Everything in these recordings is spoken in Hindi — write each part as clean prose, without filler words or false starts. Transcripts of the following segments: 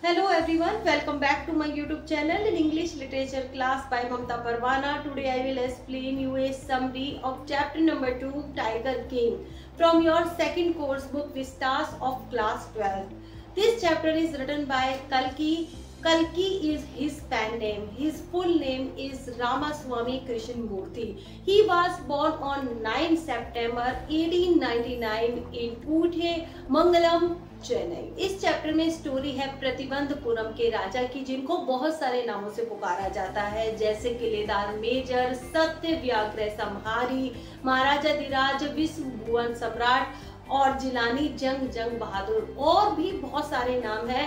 Hello everyone, welcome back to my YouTube channel in English Literature class by Mamta Parwana. Today I will explain you a summary of chapter number 2, Tiger King, from your second course book Vistas of class 12. This chapter is written by Kalki. Kalki is his pen name. His full name is Ramaswamy Krishnamurthy. He was born on 9 September 1899 in Puthe, Mangalam, Chennai. इस चैप्टर में स्टोरी है प्रतिबंधपुरम के राजा की, जिनको बहुत सारे नामों से पुकारा जाता है, जैसे किलेदार मेजर, सत्यव्याग्रह संहारी, महाराजा धीराज, विश्व भुवन सम्राट और जिलानी जंग बहादुर, और भी बहुत सारे नाम है।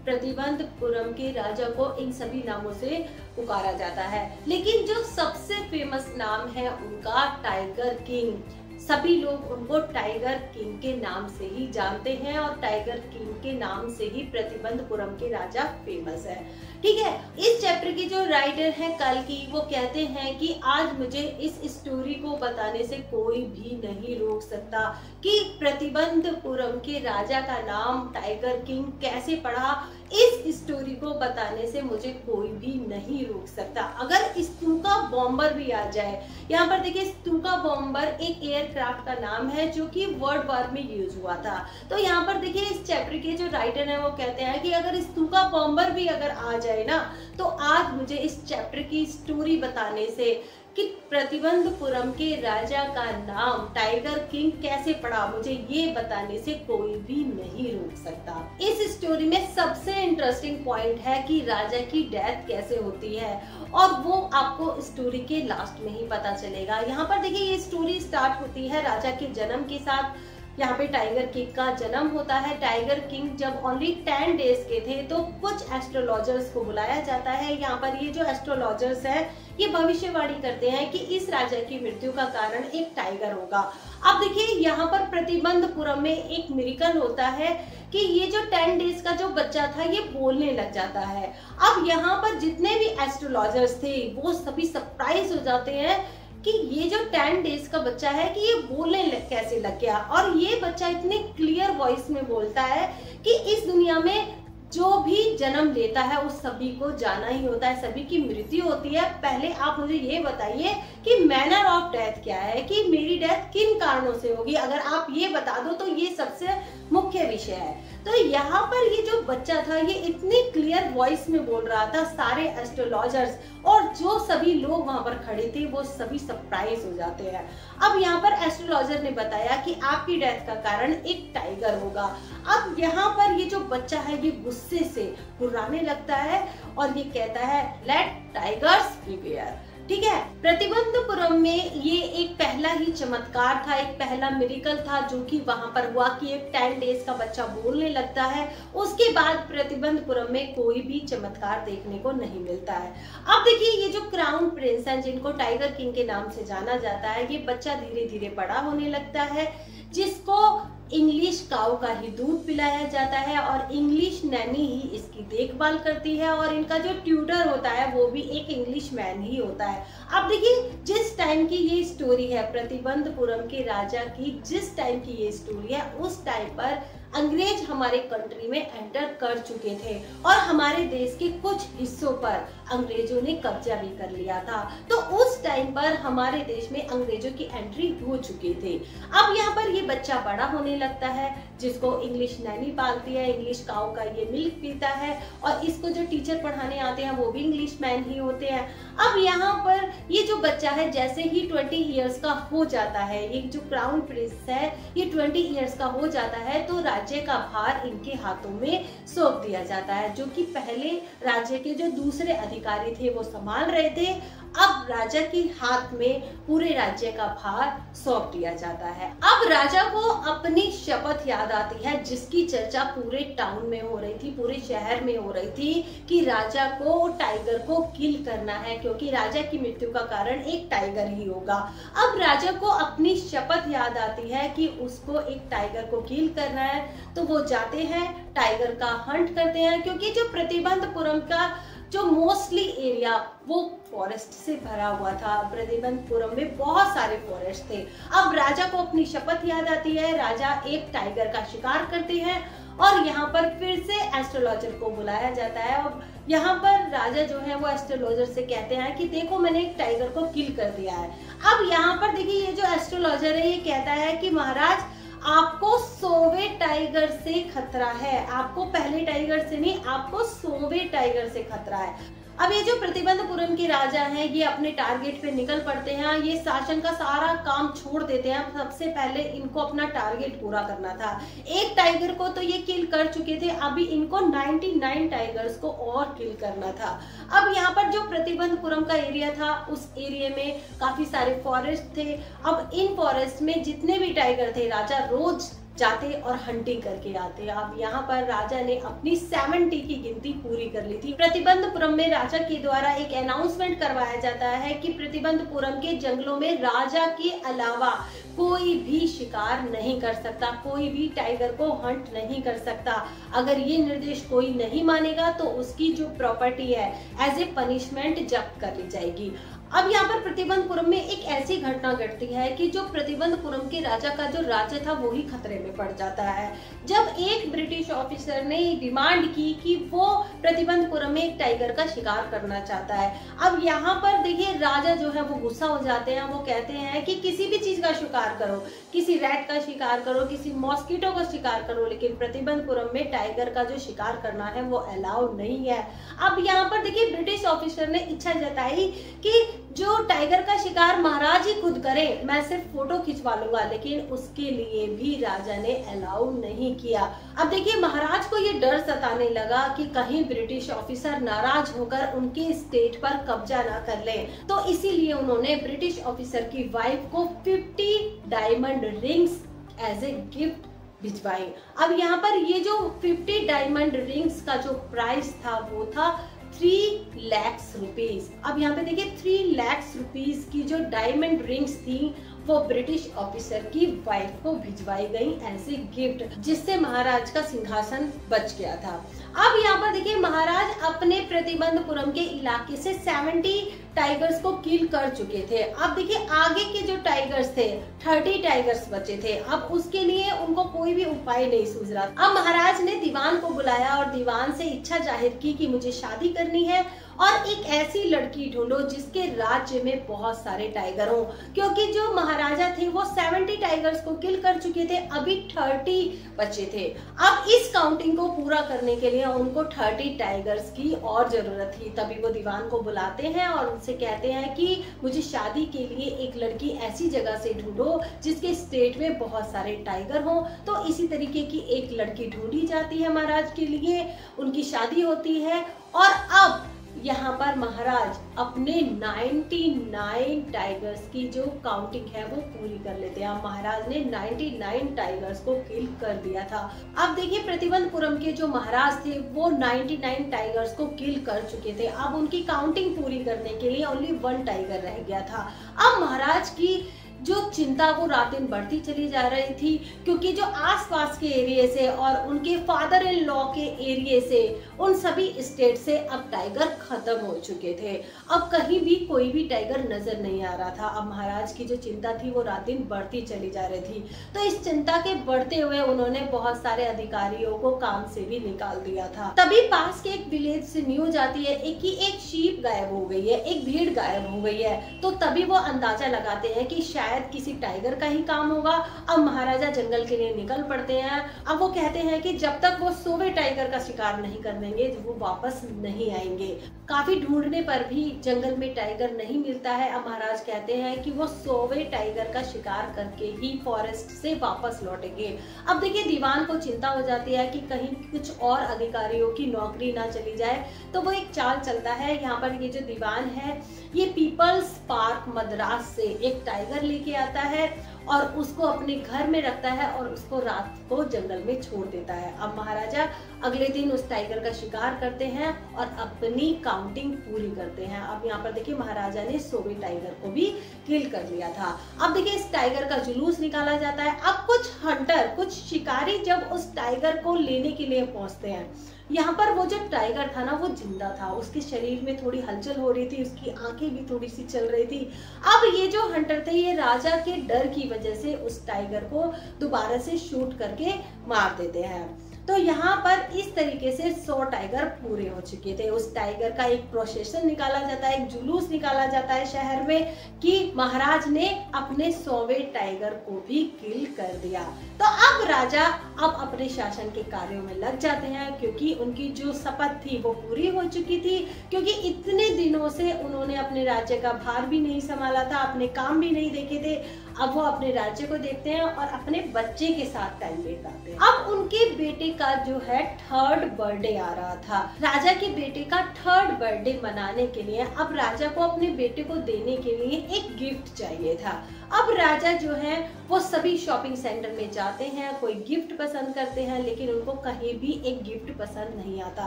प्रतिबंधपुरम के राजा को इन सभी नामों से पुकारा जाता है, लेकिन जो सबसे फेमस नाम है उनका टाइगर किंग। सभी लोग उनको टाइगर किंग के नाम से ही जानते हैं और टाइगर किंग के नाम से ही प्रतिबंधपुरम के राजा फेमस है। ठीक है, इस चैप्टर की जो राइटर है कल्कि, वो कहते हैं कि आज मुझे इस स्टोरी को बताने से कोई भी नहीं रोक सकता कि प्रतिबंधपुरम के राजा का नाम टाइगर किंग कैसे पड़ा। इस स्टोरी को बताने से मुझे कोई भी नहीं रोक सकता। अगर स्तूका बॉम्बर भी आ जाए, यहाँ पर देखिए स्तूका बॉम्बर एक एयरक्राफ्ट का नाम है जो कि वर्ल्ड वॉर में यूज हुआ था। तो यहाँ पर देखिए इस चैप्टर के जो राइटर है वो कहते हैं कि अगर स्तूका बॉम्बर भी अगर आ जाए ना, तो आज मुझे इस चैप्टर की स्टोरी बताने से कि प्रतिबंधपुरम के राजा का नाम टाइगर किंग कैसे पड़ा, मुझे ये बताने से कोई भी नहीं रोक सकता। इस स्टोरी में सबसे इंटरेस्टिंग पॉइंट है कि राजा की डेथ कैसे होती है, और वो आपको स्टोरी के लास्ट में ही पता चलेगा। यहाँ पर देखिए ये स्टोरी स्टार्ट होती है राजा के जन्म के साथ। यहाँ पे टाइगर किंग का जन्म होता है। टाइगर किंग जब ओनली 10 डेज के थे तो कुछ एस्ट्रोलॉजर्स को बुलाया जाता है। यहाँ पर ये जो एस्ट्रोलॉजर्स है ये भविष्यवाणी करते हैं कि इस राजा की मृत्यु का कारण एक टाइगर होगा। अब देखिए यहाँ पर प्रतिबंधपुरम में एक मिरेकल होता है कि ये जो 10 डेज का जो बच्चा था ये बोलने लग जाता है। अब यहाँ पर जितने भी एस्ट्रोलॉजर्स थे वो सभी सरप्राइज हो जाते हैं कि ये जो 10 डेज का बच्चा है कि ये बोलने कैसे लग गया, और ये बच्चा इतने क्लियर वॉइस में बोलता है कि इस दुनिया में जो भी जन्म लेता है उस सभी को जाना ही होता है, सभी की मृत्यु होती है। पहले आप मुझे ये बताइए कि मैनर ऑफ डेथ क्या है, कि मेरी डेथ किन कारणों से होगी। अगर आप ये बता दो तो ये सबसे मुख्य विषय है। तो यहाँ पर ये जो बच्चा था ये इतनी क्लियर वॉइस में बोल रहा था, सारे एस्ट्रोलॉजर्स और जो सभी लोग वहां पर खड़े थे वो सभी सरप्राइज हो जाते हैं। अब यहाँ पर एस्ट्रोलॉजर ने बताया कि आपकी डेथ का कारण एक टाइगर होगा। अब यहाँ पर ये जो बच्चा है ये गुस्से से गुर्राने लगता है और ये कहता है लेट टाइगर्स प्रिपेयर। ठीक है, प्रतिबंधपुरम में ये एक पहला ही चमत्कार था, एक पहला मिरेकल था जो कि वहां पर हुआ कि एक 10 डेज का बच्चा बोलने लगता है। उसके बाद प्रतिबंधपुरम में कोई भी चमत्कार देखने को नहीं मिलता है। अब देखिए ये जो क्राउन प्रिंस है जिनको टाइगर किंग के नाम से जाना जाता है, ये बच्चा धीरे धीरे बड़ा होने लगता है, जिसको इंग्लिश काऊ का ही दूध पिलाया जाता है और इंग्लिश नैनी ही इसकी देखभाल करती है, और इनका जो ट्यूटर होता है वो भी एक इंग्लिश मैन ही होता है। अब देखिए जिस टाइम की ये स्टोरी है प्रतिबंधपुरम के राजा की, जिस टाइम की ये स्टोरी है उस टाइम पर अंग्रेज हमारे कंट्री में एंटर कर चुके थे और हमारे देश के कुछ हिस्सों पर अंग्रेजों ने कब्जा भी कर लिया था। तो उस टाइम पर हमारे देश में अंग्रेजों की एंट्री हो चुकी थी। अब यहाँ पर ये बच्चा बड़ा होने लगता है, जिसको इंग्लिश नैनी पालती है, इंग्लिश काऊ का ये मिल्क पीता है, और इसको जो टीचर पढ़ाने आते हैं वो भी इंग्लिश मैन ही होते हैं। अब यहाँ पर ये जो बच्चा है जैसे ही 20 इयर्स का हो जाता है, ये जो क्राउन प्रिंस है ये 20 इयर्स का हो जाता है, तो राज्य का भार इनके हाथों में सौंप दिया जाता है। जो कि पहले राज्य के जो दूसरे अधिकारी थे वो संभाल रहे थे, अब राजा के हाथ में पूरे राज्य का भार सौंप दिया जाता है। अब राजा को अपनी शपथ याद आती है जिसकी चर्चा पूरे टाउन में हो रही थी, पूरे शहर में हो रही थी, कि राजा को टाइगर को किल करना है, क्योंकि राजा की मृत्यु का कारण एक टाइगर ही होगा। अब राजा को अपनी शपथ याद आती है कि उसको एक टाइगर को किल करना है, तो वो जाते हैं टाइगर का हंट करते हैं, क्योंकि जो प्रतिबंधपुरम का जो मोस्टली एरिया वो फॉरेस्ट से भरा हुआ था। प्रतिबंधपुरम में बहुत सारे फॉरेस्ट थे। अब राजा को अपनी शपथ याद आती है, राजा एक टाइगर का शिकार करते हैं और यहाँ पर फिर से एस्ट्रोलॉजर को बुलाया जाता है और यहाँ पर राजा जो है वो एस्ट्रोलॉजर से कहते हैं कि देखो मैंने एक टाइगर को किल कर दिया है। अब यहाँ पर देखिए ये जो एस्ट्रोलॉजर है ये कहता है कि महाराज आपको 100वें टाइगर से खतरा है, आपको पहले टाइगर से नहीं, आपको 100वें टाइगर से खतरा है। अब ये जो प्रतिबंधपुरम के राजा हैं ये अपने टारगेट पे निकल पड़ते हैं, ये शासन का सारा काम छोड़ देते हैं। सबसे पहले इनको अपना टारगेट पूरा करना था। एक टाइगर को तो ये किल कर चुके थे, अभी इनको 99 टाइगर्स को और किल करना था। अब यहाँ पर जो प्रतिबंधपुरम का एरिया था उस एरिया में काफी सारे फॉरेस्ट थे। अब इन फॉरेस्ट में जितने भी टाइगर थे राजा रोज जाते और हंटिंग करके आते। अब यहाँ पर राजा ने अपनी 70 की गिनती पूरी कर ली थी। प्रतिबंधपुरम में राजा के द्वारा एक अनाउंसमेंट करवाया जाता है कि प्रतिबंधपुरम के जंगलों में राजा के अलावा कोई भी शिकार नहीं कर सकता, कोई भी टाइगर को हंट नहीं कर सकता। अगर ये निर्देश कोई नहीं मानेगा तो उसकी जो प्रॉपर्टी है एज ए पनिशमेंट जब्त कर ली जाएगी। अब यहाँ पर प्रतिबंधपुरम में एक ऐसी घटना घटती है कि जो प्रतिबंधपुरम के राजा का जो राज्य था वो ही खतरे में पड़ जाता है। जब एक ब्रिटिश ऑफिसर ने डिमांड की कि वो प्रतिबंधपुरम में एक टाइगर का शिकार करना चाहता है। अब यहाँ पर देखिए राजा जो है वो गुस्सा हो जाते हैं, वो कहते हैं कि किसी भी चीज का शिकार करो, किसी रैट का शिकार करो, किसी मॉस्किटो का शिकार करो, लेकिन प्रतिबंधपुरम में टाइगर का जो शिकार करना है वो अलाउ नहीं है। अब यहाँ पर देखिए ब्रिटिश ऑफिसर ने इच्छा जताई कि जो टाइगर का शिकार महाराज ही खुद करें, मैं सिर्फ फोटो खिंचवा लूंगा, लेकिन उसके लिए भी राजा ने अलाउ नहीं किया। अब देखिए महाराज को ये डर सताने लगा कि कहीं ब्रिटिश ऑफिसर नाराज होकर उनके स्टेट पर कब्जा ना कर ले, तो इसीलिए उन्होंने ब्रिटिश ऑफिसर की वाइफ को 50 diamond rings as a gift भिजवाई। अब यहाँ पर ये जो 50 डायमंड रिंग्स का जो प्राइस था वो था 3 लाख रुपीस। अब यहाँ पे देखिए 3 लाख रुपीस की जो डायमंड रिंग्स थी वो ब्रिटिश ऑफिसर की वाइफ को भिजवाई गई एज ए गिफ्ट, जिससे महाराज का सिंहासन बच गया था। अब यहाँ पर देखिए महाराज अपने प्रतिबंधपुरम के इलाके से 70 टाइगर्स को किल कर चुके थे। अब देखिए आगे के जो टाइगर्स थे 30 टाइगर्स बचे थे। अब उसके लिए उनको कोई भी उपाय नहीं सूझ रहा। अब महाराज ने दीवान को बुलाया और दीवान से इच्छा जाहिर की कि मुझे शादी करनी है और एक ऐसी लड़की ढूंढो जिसके राज्य में बहुत सारे टाइगर हो, क्योंकि जो महाराजा थे वो 70 टाइगर्स को किल कर चुके थे, अभी 30 बचे थे। अब इस काउंटिंग को पूरा करने के लिए उनको 30 टाइगर्स की और जरूरत थी। तभी वो दीवान को बुलाते हैं और उनसे कहते हैं कि मुझे शादी के लिए एक लड़की ऐसी जगह से ढूंढो जिसके स्टेट में बहुत सारे टाइगर हो। तो इसी तरीके की एक लड़की ढूंढी जाती है महाराज के लिए, उनकी शादी होती है और अब यहाँ पर महाराज अपने 99 टाइगर्स की जो काउंटिंग है वो पूरी कर लेते हैं। महाराज ने 99 टाइगर्स को किल कर दिया था। अब देखिए प्रतिबंधपुरम के जो महाराज थे वो 99 टाइगर्स को किल कर चुके थे। अब उनकी काउंटिंग पूरी करने के लिए ओनली 1 टाइगर रह गया था। अब महाराज की जो चिंता वो रात दिन बढ़ती चली जा रही थी, क्योंकि जो आसपास के एरिया से और उनके फादर इन लॉ के एरिया से उन सभी स्टेट से अब टाइगर खत्म हो चुके थे। अब कहीं भी कोई भी टाइगर नजर नहीं आ रहा था। अब महाराज की जो चिंता थी वो रात दिन बढ़ती चली जा रही थी। तो इस चिंता के बढ़ते हुए उन्होंने बहुत सारे अधिकारियों को काम से भी निकाल दिया था। तभी पास के एक विलेज से न्यूज आती है कि एक शीप गायब हो गई है, एक भेड़ गायब हो गई है। तो तभी वो अंदाजा लगाते हैं कि शायद किसी टाइगर का ही काम होगा। अब महाराजा जंगल के लिए निकल पड़ते हैं। अब वो कहते हैं कि जब तक वो 100वें टाइगर का शिकार नहीं कर देंगे वो वापस नहीं आएंगे। काफी ढूंढने पर भी जंगल में टाइगर नहीं मिलता है। अब महाराज कहते हैं कि वो 100वें टाइगर का शिकार करके ही फॉरेस्ट से वापस लौटेंगे। अब देखिए दीवान को चिंता हो जाती है कि कहीं कुछ और अधिकारियों की नौकरी ना चली जाए, तो वो एक चाल चलता है। यहाँ पर ये जो दीवान है ये पीपल्स पार्क मद्रास से एक टाइगर लेके आता है और उसको अपने घर में रखता है और उसको रात को जंगल में छोड़ देता है। अब महाराजा अगले दिन उस टाइगर का शिकार करते हैं और अपनी काउंटिंग पूरी करते हैं। अब यहाँ पर देखिए महाराजा ने 100वें टाइगर को भी किल कर लिया था। अब देखिए इस टाइगर का जुलूस निकाला जाता है। अब कुछ हंटर, कुछ शिकारी जब उस टाइगर को लेने के लिए पहुंचते हैं, यहाँ पर वो जो टाइगर था ना वो जिंदा था, उसके शरीर में थोड़ी हलचल हो रही थी, उसकी आंखें भी थोड़ी सी चल रही थी। अब ये जो हंटर थे ये राजा के डर की वजह से उस टाइगर को दोबारा से शूट करके मार देते हैं। तो यहाँ पर इस तरीके से 100 टाइगर पूरे हो चुके थे। उस टाइगर का एक प्रोसेशन निकाला जाता है, एक जुलूस निकाला जाता है शहर में कि महाराज ने अपने 100वें टाइगर को भी किल कर दिया। तो अब राजा अब अपने शासन के कार्यों में लग जाते हैं, क्योंकि उनकी जो शपथ थी वो पूरी हो चुकी थी, क्योंकि इतने दिनों से उन्होंने अपने राज्य का भार भी नहीं संभाला था, अपने काम भी नहीं देखे थे। अब वो अपने राज्य को देखते हैं और अपने बच्चे के साथ टाइम बिताते हैं। अब उनके बेटे का जो है 3rd बर्थडे आ रहा था। राजा के बेटे का 3rd बर्थडे मनाने के लिए अब राजा को अपने बेटे को देने के लिए एक गिफ्ट चाहिए था। अब राजा जो है वो सभी शॉपिंग सेंटर में जाते हैं, कोई गिफ्ट पसंद करते हैं, लेकिन उनको कहीं भी एक गिफ्ट पसंद नहीं आता।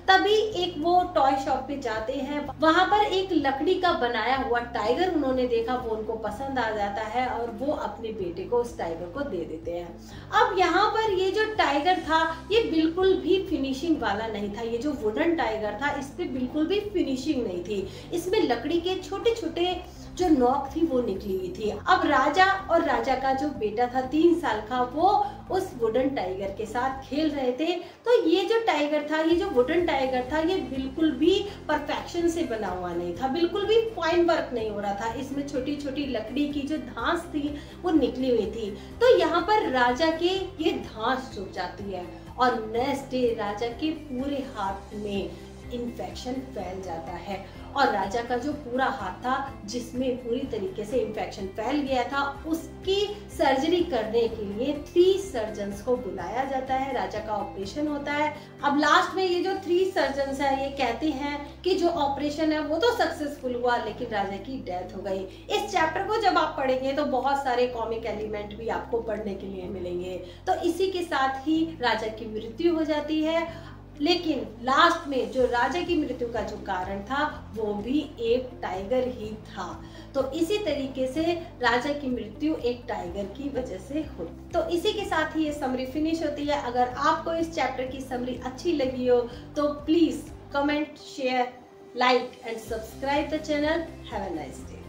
तभी एक वो टॉय शॉप पे जाते हैं, वहां पर एक लकड़ी का बनाया हुआ टाइगर उन्होंने देखा, वो उनको पसंद आ जाता है और वो अपने बेटे को उस टाइगर को दे देते हैं। अब यहाँ पर ये जो टाइगर था ये बिल्कुल भी फिनिशिंग वाला नहीं था। ये जो वुडन टाइगर था इस पे बिल्कुल भी फिनिशिंग नहीं थी, इसमें लकड़ी के छोटे छोटे जो नोक थी वो निकली हुई थी। अब राजा और राजा का जो बेटा था 3 साल का, वो उस वुडन टाइगर के साथ खेल रहे थे। तो ये जो टाइगर था, ये जो वुडन टाइगर था, ये बिल्कुल भी परफेक्शन से बना हुआ नहीं था, बिल्कुल भी फाइन वर्क नहीं हो रहा था। इसमें छोटी छोटी लकड़ी की जो धांस थी वो निकली हुई थी। तो यहाँ पर राजा के ये धांस सूख जाती है और नेक्स्ट डे राजा के पूरे हाथ में इन्फेक्शन फैल जाता है और राजा का जो पूरा हाथ था जिसमें पूरी तरीके से इन्फेक्शन फैल गया था, उसकी सर्जरी करने के लिए 3 सर्जन्स को बुलाया जाता है। राजा का ऑपरेशन होता है। अब लास्ट में ये जो 3 सर्जन्स हैं ये कहते हैं कि जो ऑपरेशन है वो तो सक्सेसफुल हुआ, लेकिन राजा की डेथ हो गई। इस चैप्टर को जब आप पढ़ेंगे तो बहुत सारे कॉमिक एलिमेंट भी आपको पढ़ने के लिए मिलेंगे। तो इसी के साथ ही राजा की मृत्यु हो जाती है, लेकिन लास्ट में जो राजा की मृत्यु का जो कारण था वो भी एक टाइगर ही था। तो इसी तरीके से राजा की मृत्यु एक टाइगर की वजह से हुई। तो इसी के साथ ही ये समरी फिनिश होती है। अगर आपको इस चैप्टर की समरी अच्छी लगी हो तो please comment, share, like and subscribe the channel. Have a nice day.